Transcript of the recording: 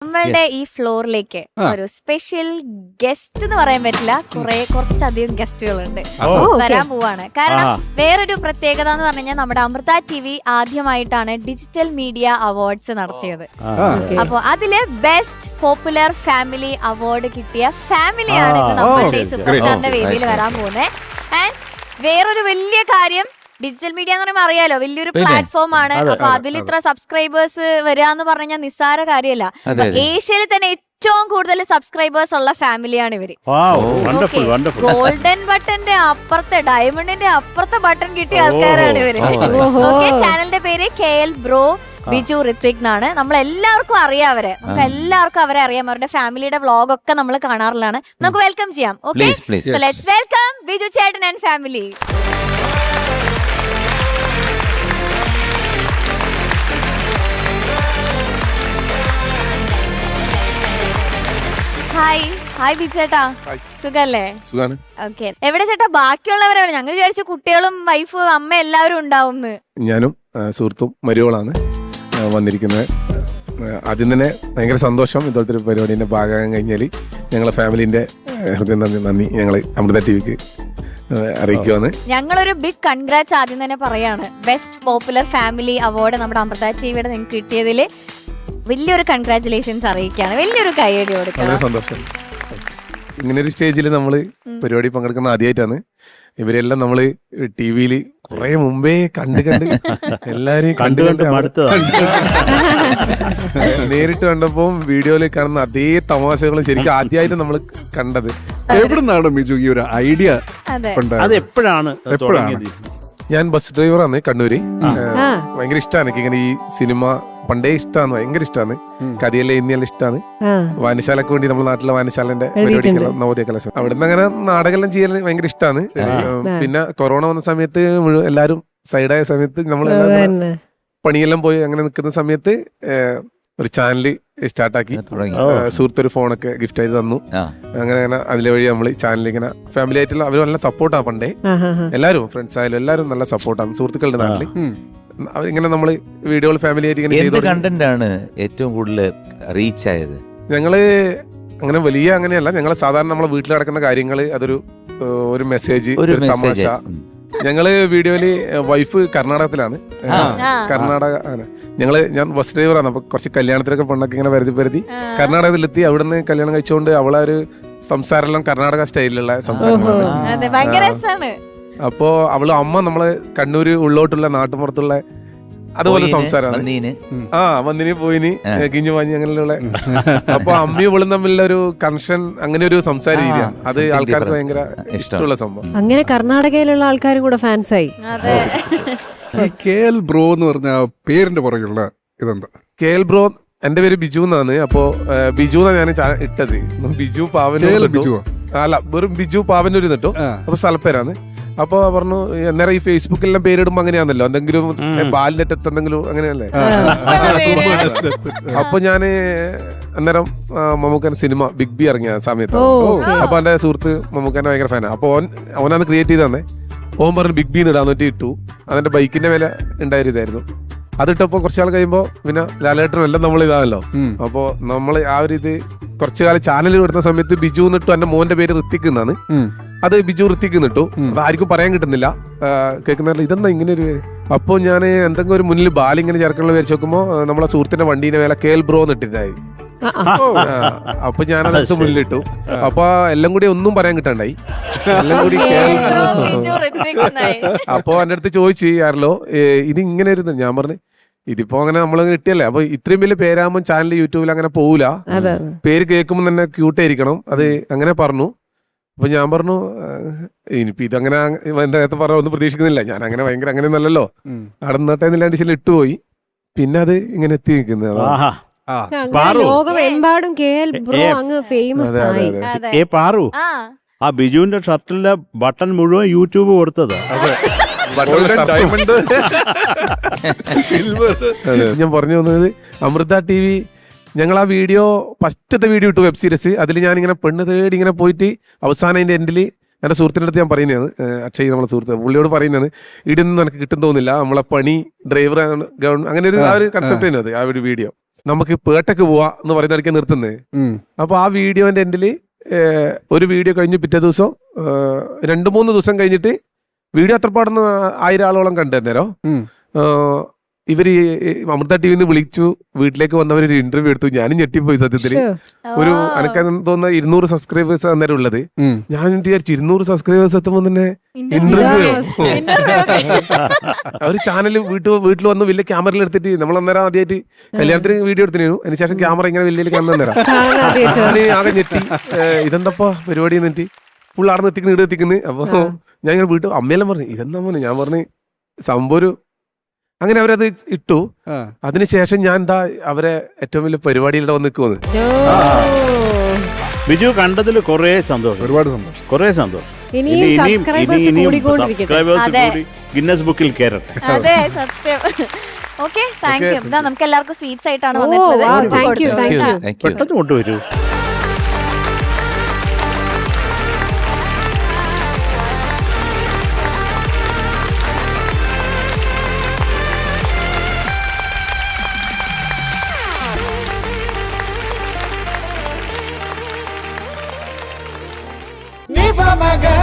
നമ്മളുടെ ഈ ഫ്ലോറിലേക്ക് ഒരു സ്പെഷ്യൽ ഗസ്റ്റ് എന്ന് പറയാൻ പറ്റില്ല, കുറച്ചധികം ഗസ്റ്റുകളുണ്ട് വരാൻ പോവാണ്. കാരണം വേറൊരു പ്രത്യേകത എന്ന് പറഞ്ഞു കഴിഞ്ഞാൽ നമ്മുടെ അമൃത TV ആദ്യമായിട്ടാണ് ഡിജിറ്റൽ മീഡിയ അവാർഡ്സ് നടത്തിയത്. അപ്പൊ അതില് ബെസ്റ്റ് പോപ്പുലർ ഫാമിലി അവാർഡ് കിട്ടിയ ഫാമിലിയാണ് ഇന്ന് നമ്മളുടെ സൂപ്പർ സ്റ്റാറിന്റെ വേദിയിൽ വരാൻ പോകുന്നത്. ആൻഡ് വേറൊരു വലിയ കാര്യം, ഡിജിറ്റൽ മീഡിയ എന്ന് പറയുമ്പോൾ അറിയാലോ, വലിയൊരു പ്ലാറ്റ്ഫോം ആണ്. അപ്പൊ അതിൽ ഇത്ര സബ്സ്ക്രൈബേഴ്സ് വരിക എന്ന് പറഞ്ഞാൽ നിസ്സാര കാര്യമല്ല. ഏഷ്യയിൽ തന്നെ ഏറ്റവും കൂടുതൽ സബ്സ്ക്രൈബേഴ്സ് ഉള്ള ഫാമിലിയാണ് ഇവര്. ഗോൾഡൻ ബട്ടന്റെ അപ്പുറത്തെ, ഡയമണ്ടിന്റെ അപ്പുറത്തെ ബട്ടൺ കിട്ടിയ ആൾക്കാരാണ് ഇവര്. ചാനലിന്റെ പേര് KL ബ്രോ ബിജു ഋത്വിക് എന്നാണ്. നമ്മളെല്ലാവർക്കും അറിയാം അവരെ, നമുക്ക് എല്ലാവർക്കും അവരെ അറിയാം. അവരുടെ ഫാമിലിയുടെ വ്ളോഗ് ഒക്കെ നമ്മൾ കാണാറുള്ളതാണ്. നമുക്ക് വെൽക്കം ചെയ്യാം. Okay, so let's welcome Biju ചേട്ടൻ ആൻഡ് ഫാമിലി. ഹായ് ബിജു ചേട്ടാ, സുഖല്ലേ? ഓക്കെ, എവിടെ ചേട്ടാ ബാക്കിയുള്ളവരെ? ഞങ്ങൾ വിചാരിച്ചു കുട്ടികളും വൈഫ് അമ്മ എല്ലാവരും ഉണ്ടാവും. ഞാനും സുഹൃത്തും മരുവളാണ് വന്നിരിക്കുന്നത്. ആദ്യം തന്നെ ഭയങ്കര സന്തോഷം ഇതുപോലത്തെ ഒരു പരിപാടിന്റെ ഭാഗം കഴിഞ്ഞാൽ ഞങ്ങളെ ഫാമിലിന്റെ ഹൃദയം നന്ദി ഞങ്ങൾ അമൃത TVക്ക് അറിയിക്കുവാണ്. ഞങ്ങളൊരു ബിഗ് കൺഗ്രാറ്റ്സ് ആദ്യം തന്നെ പറയാണ്. ബെസ്റ്റ് പോപ്പുലർ ഫാമിലി അവാർഡ് നമ്മുടെ അമൃത TVയുടെ നിങ്ങൾക്ക് കിട്ടിയതിൽ വലിയൊരു കൺഗ്രാറ്റുലേഷൻസ് അറിയിക്കുകയാണ്. വലിയൊരു കൈയടി കൊടുക്കണം. സന്തോഷം. ഇങ്ങനെ ഒരു സ്റ്റേജിൽ നമ്മൾ പരിപാടി പങ്കെടുക്കുന്ന ആദ്യമായിട്ടാണ്. ഇവരെല്ലാം നമ്മള് TV-യിൽ കുറെ മുമ്പേ കണ്ട് എല്ലാരെയും കണ്ട് നേരിട്ട് കണ്ടപ്പോ വീഡിയോയിൽ കാണുന്ന അതേ തമാശകളും ശരിക്കും ആദ്യമായിട്ട് നമ്മൾ കണ്ടത്. എവിടുന്നാണ് ബിജു ഈ ഒരു ഐഡിയ? ഞാൻ ബസ് ഡ്രൈവറാണ് കണ്ണൂര്. ഭയങ്കര ഇഷ്ടമാണ് ഇങ്ങനെ ഈ സിനിമ, പണ്ടേ ഇഷ്ടമാണ്, ഭയങ്കര ഇഷ്ടമാണ്. കഥയെല്ലാം എന്നെല്ലാം ഇഷ്ടമാണ്. വായനശാലക്ക് വേണ്ടി നമ്മുടെ നാട്ടിലെ വായനശാലന്റെ പരിപാടിക്കെല്ലാം നവോദയ കലാശം അവിടുന്ന് അങ്ങനെ നാടകമെല്ലാം ചെയ്യാൻ ഭയങ്കര ഇഷ്ടമാണ്. പിന്നെ കൊറോണ വന്ന സമയത്ത് എല്ലാരും സൈഡായ സമയത്ത് നമ്മളെല്ലാം പണിയെല്ലാം പോയി അങ്ങനെ നിൽക്കുന്ന സമയത്ത് ഒരു ചാനല് സ്റ്റാർട്ടാക്കി. സുഹൃത്തൊരു ഫോണൊക്കെ ഗിഫ്റ്റ് ആയിട്ട് തന്നു. അങ്ങനെ അതിലെ വഴി നമ്മൾ ചാനൽ ഇങ്ങനെ ഫാമിലി ആയിട്ടുള്ള അവർ നല്ല സപ്പോർട്ടാണ്. പണ്ടേ എല്ലാവരും ഫ്രണ്ട്സ് ആയാലും എല്ലാവരും നല്ല സപ്പോർട്ടാണ് സാറുകളുടെ നാട്ടില്. അവരിങ്ങനെ നമ്മള് വീഡിയോ ഫാമിലി ആയിട്ട് ഇങ്ങനെ കണ്ടന്റ് ആണ് ഏറ്റവും കൂടുതൽ റീച്ച് ആയത്. ഞങ്ങള് അങ്ങനെ വലിയ അങ്ങനെയല്ല, ഞങ്ങള് സാധാരണ നമ്മളെ വീട്ടിൽ നടക്കുന്ന കാര്യങ്ങള്, അതൊരു ഒരു മെസ്സേജ്, ഒരു തമാശ. ഞങ്ങള് വീഡിയോയില് വൈഫ് കർണാടകത്തിലാണ്. കർണാടക ഞാൻ ബസ് ഡ്രൈവറാണ്. അപ്പൊ കുറച്ച് കല്യാണത്തിലൊക്കെ പെണ്ണൊക്കെ ഇങ്ങനെ വരുതി കർണാടകത്തിലെത്തി. അവിടുന്ന് കല്യാണം കഴിച്ചുകൊണ്ട് അവളെ ഒരു സംസാരമെല്ലാം കർണാടക സ്റ്റൈലിലുള്ള സംസാരമാണ്. അപ്പോ അവള് അമ്മ നമ്മള് കണ്ണൂര് ഉള്ളോട്ടുള്ള നാട്ടുപുറത്തുള്ള അതുപോലെ സംസാരമാണ്. വന്നിനി പോയിനി കിഞ്ഞു പാഞ്ഞി അങ്ങനെയുള്ള. അപ്പൊ അമ്മയും ഇവളും തമ്മിലുള്ള ഒരു കണക്ഷൻ, അങ്ങനെ ഒരു സംസാര രീതിയാണ്. അത് ആൾക്കാർക്ക് ഭയങ്കര ഇഷ്ടമുള്ള സംഭവം. അങ്ങനെ കർണാടകയിലുള്ള ആൾക്കാരും കൂടെ ഫാൻസായി. ഈ KL ബ്രോ എന്ന് പറഞ്ഞ പേരിന്റെ പുറകെയുള്ള ഇതെന്താ? KL ബ്രോ, എന്റെ പേര് ബിജു എന്നാണ്. അപ്പോ ബിജു എന്നാണ് ഞാൻ ഇട്ടത്. ബിജു പാവനൂർ അല്ല, വെറും ബിജു പാവനൂർ നിട്ടോ. അപ്പൊ സ്ഥലപ്പേരാണ്. അപ്പൊ പറഞ്ഞു അന്നേരം ഈ ഫേസ്ബുക്കിലെല്ലാം പേരിടുമ്പോ അങ്ങനെയാണല്ലോ, എന്തെങ്കിലും ബാലിന്റെ എന്തെങ്കിലും അങ്ങനെയല്ലേ. അപ്പൊ ഞാന് അന്നേരം മമ്മൂക്കൻ സിനിമ ബിഗ് ബി ഇറങ്ങിയ സമയത്ത്, അപ്പൊ എന്റെ സുഹൃത്ത് മമ്മൂക്കന്റെ ഭയങ്കര ഫാനാണ്. അപ്പൊ അവനാണ് ക്രിയേറ്റ് ചെയ്തന്നെ. ഓൻ പറഞ്ഞു ബിഗ് ബി ഇടാന്നിട്ട് ഇട്ടു. അതിന്റെ ബൈക്കിന്റെ വില ഉണ്ടായിരുന്നായിരുന്നു. അതിട്ടപ്പോ കുറച്ചാൾ കഴിയുമ്പോ പിന്നെ ലാലേട്ടനും എല്ലാം നമ്മൾ ഇതാണല്ലോ. അപ്പൊ നമ്മള് ആ ഒരു ഇത് കുറച്ചു കാലം ചാനൽ എടുത്ത സമയത്ത് ബിജു എന്നിട്ടു എന്റെ മോന്റെ പേര് ഋത്തിക് എന്നാണ്. അത് ബിജു ഋത്തിക് എന്നിട്ടു. അത് ആർക്കും പറയാൻ കിട്ടുന്നില്ല, കേൾക്കുന്നവരിൽ ഇതെന്താ ഇങ്ങനെ ഒരു പേര്. അപ്പൊ ഞാൻ എന്തെങ്കിലും ഒരു മുന്നിൽ ബാലിങ്ങനെ ചേർക്കണമെന്ന് വിചാരിച്ചു നോക്കുമ്പോ നമ്മളെ സുഹൃത്തിന്റെ വണ്ടീന്റെ മേലെ KL ബ്രോ എന്നിട്ടുണ്ടായി. അപ്പൊ ഞാനത് മുന്നിലിട്ടു. അപ്പൊ എല്ലാം കൂടി ഒന്നും പറയാൻ കിട്ടണ്ടായി, എല്ലാം കൂടി അപ്പൊ എന്റെ അടുത്ത് ചോദിച്ചു ആരല്ലോ ഇത് ഇങ്ങനെ ഒരു. ഞാൻ പറഞ്ഞു ഇതിപ്പോ അങ്ങനെ നമ്മളങ്ങനെ കിട്ടിയല്ലേ. അപ്പൊ ഇത്രയും വലിയ പേരാകുമ്പോൾ ചാനൽ യൂട്യൂബിൽ അങ്ങനെ പോകൂല, പേര് കേൾക്കുമ്പോൾ തന്നെ ക്യൂട്ടായിരിക്കണം. അത് അങ്ങനെ പറഞ്ഞു. അപ്പൊ ഞാൻ പറഞ്ഞു ഇനിയിപ്പോ ഇതങ്ങനെ നേരത്തെ പറഞ്ഞ ഒന്നും പ്രതീക്ഷിക്കുന്നില്ല, ഞാൻ അങ്ങനെ ഭയങ്കര അങ്ങനെ നല്ലല്ലോ അവിടെ നിന്നോട്ടെ എന്നില്ലാണ്ട് ചില ഇട്ടുപോയി. പിന്നെ അത് ഇങ്ങനെ എത്തി നിൽക്കുന്നത്. ലോകമെമ്പാടും KL ബ്രോ അങ്ങ് ഫേമസ് ആയി. ആ ബിജുവിന്റെ ഷർട്ടിലെ ബട്ടൺ മുഴുവൻ യൂട്യൂബ് കൊടുത്തത്. ഞാൻ പറഞ്ഞു വന്നത് അമൃത TV ഞങ്ങൾ ആ വീഡിയോ ഫസ്റ്റത്തെ വീഡിയോ ഇട്ടു, വെബ് സീരീസ്. അതിൽ ഞാനിങ്ങനെ പെണ്ണ് തേടി ഇങ്ങനെ പോയിട്ട് അവസാനം അതിന്റെ എൻഡിൽ എൻ്റെ സുഹൃത്തിൻ്റെ അടുത്ത് ഞാൻ പറയുന്നതാണ്, അക്ഷയ് നമ്മളെ സുഹൃത്ത്, പുള്ളിയോട് പറയുന്നത് ഇടൊന്നും എനിക്ക് കിട്ടും തോന്നില്ല, നമ്മളെ പണി ഡ്രൈവർ ഗവൺമെന്റ് അങ്ങനെ ഒരു ആ ഒരു കൺസെപ്റ്റ് തന്നെ അത് ആ ഒരു വീഡിയോ. നമുക്ക് പേട്ടക്ക് പോവാ എന്ന് പറയുന്നിടയ്ക്ക് നിർത്തുന്നത്. അപ്പൊ ആ വീഡിയോന്റെ എൻഡില് ഒരു വീഡിയോ കഴിഞ്ഞ് പിറ്റേ ദിവസം 2-3 ദിവസം കഴിഞ്ഞിട്ട് വീഡിയോ അത്രപ്പാടുന്ന 1000 ആളോളം കണ്ടുതന്നേരോ ഇവര് അമൃത ടിവിന്ന് വിളിച്ചു, വീട്ടിലേക്ക് വന്നവരൊരു ഇന്റർവ്യൂ എടുത്തു. ഞാനും ഞെട്ടിപ്പോയി സത്യത്തില്. ഒരു എനിക്ക് തോന്നുന്ന 200 സബ്സ്ക്രൈബേഴ്സ് അന്നേരം ഉള്ളത്. ഞാൻ വിചാരിച്ചു 200 സബ്സ്ക്രൈബേഴ്സ് എത്തുമ്പോൾ തന്നെ ഇന്റർവ്യൂ. അവര് ചാനൽ വീട്ടിൽ വന്ന് വലിയ ക്യാമറയിൽ എടുത്തിട്ട് നമ്മൾ അന്നേരം ആദ്യമായിട്ട് കല്യാണത്തിന് വീഡിയോ എടുത്തിരുന്നു. അതിനുശേഷം ക്യാമറ ഇങ്ങനെ വലിയ കാണുന്നേരം ഞാൻ ആകെ ഞെട്ടി. ഇതെന്തപ്പാ പരിപാടി എന്നിട്ട് ഫുൾ ആടെ എത്തിക്കുന്നത്. അപ്പൊ ഞാൻ ഇങ്ങനെ വീട്ടിൽ അമ്മയെല്ലാം പറഞ്ഞു ഇതെന്താ മോനെ. ഞാൻ പറഞ്ഞു സംഭവം അങ്ങനെ അവരത് ഇട്ടു. അതിനുശേഷം ഞാൻ എന്താ അവരെ ഏറ്റവും വലിയ പരിപാടിയിലൂടെ വന്ന് നിൽക്കുമെന്ന്. ബിജു കണ്ടതിൽ കുറേ സന്തോഷം, ഒരുപാട് സന്തോഷം, കുറേ സന്തോഷം. ഇനിയും സബ്സ്ക്രൈബേഴ്സ് കൂടി ഗിന്നസ് ബുക്കിൽ കയറട്ടെ. അതെ സത്യം. Okay, thank you. ഇതാ നമുക്ക് എല്ലാവർക്കും സ്വീറ്റ്സ് ആയിട്ടാണ് വന്നിട്ടുള്ളത്. Thank you. പെട്ടെന്ന് കൊണ്ടുവരൂ. Ni pa maga